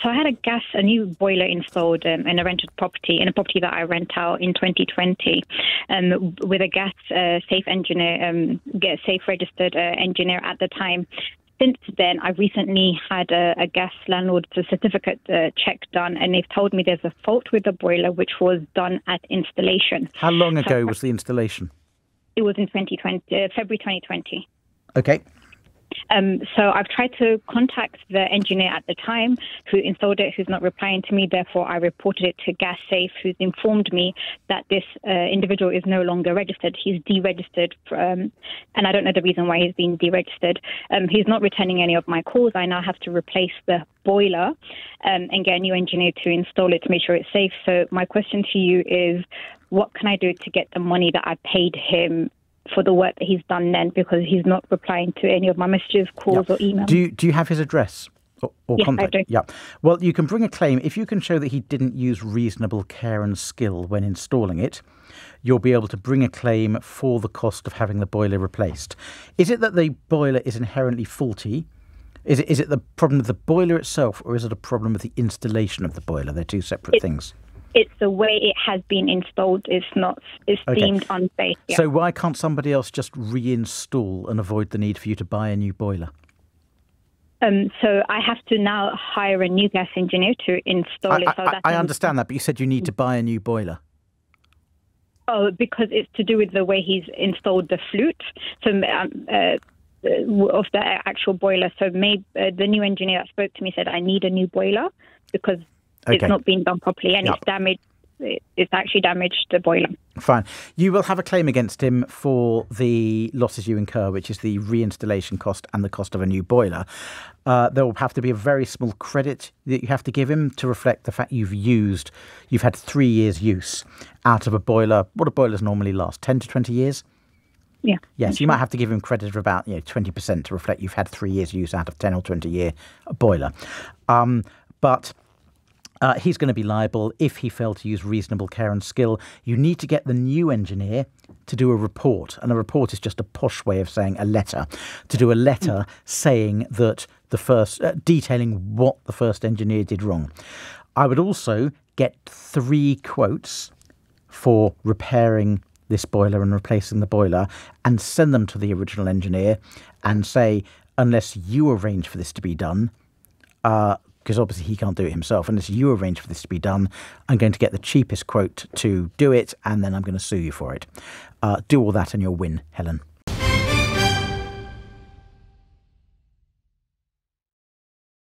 So I had a new boiler installed in a rented property, in a property that I rent out in 2020, with a gas safe engineer, safe registered engineer at the time. Since then, I've recently had a gas landlord certificate check done, and they've told me there's a fault with the boiler, which was done at installation. How long ago was the installation? It was in February 2020. Okay. So I've tried to contact the engineer at the time who installed it, who's not replying to me. Therefore, I reported it to GasSafe, who's informed me that this individual is no longer registered. He's deregistered, and I don't know the reason why he's been deregistered. He's not returning any of my calls. I now have to replace the boiler and get a new engineer to install it to make sure it's safe. So my question to you is, what can I do to get the money that I paid him for the work that he's done then, because he's not replying to any of my messages, calls or emails? Do you have his address or yes, contact? I do. Yeah. Well, you can bring a claim. If you can show that he didn't use reasonable care and skill when installing it, you'll be able to bring a claim for the cost of having the boiler replaced. Is it that the boiler is inherently faulty? Is it the problem with the boiler itself, or is it a problem with the installation of the boiler? They're two separate things. It's the way it has been installed. It's deemed unsafe. Yeah. So why can't somebody else just reinstall and avoid the need for you to buy a new boiler? So I have to now hire a new gas engineer to install it. I understand that, but you said you need to buy a new boiler. Oh, because it's to do with the way he's installed the flute. So of the actual boiler. So maybe the new engineer that spoke to me said I need a new boiler because it's not being done properly and it's damaged. It's actually damaged the boiler. Fine. You will have a claim against him for the losses you incur, which is the reinstallation cost and the cost of a new boiler. There will have to be a very small credit that you have to give him to reflect the fact you've had 3 years use out of a boiler. What do boilers normally last? 10 to 20 years? Yeah. Yes, you might have to give him credit of about 20% to reflect you've had 3 years use out of 10 or 20 year boiler. But he's going to be liable if he failed to use reasonable care and skill. You need to get the new engineer to do a report. And a report is just a posh way of saying a letter. To do a letter saying that detailing what the first engineer did wrong. I would also get 3 quotes for repairing this boiler and replacing the boiler and send them to the original engineer and say, unless you arrange for this to be done, because obviously he can't do it himself. Unless you arrange for this to be done, I'm going to get the cheapest quote to do it, and then I'm going to sue you for it. Do all that and you'll win, Helen.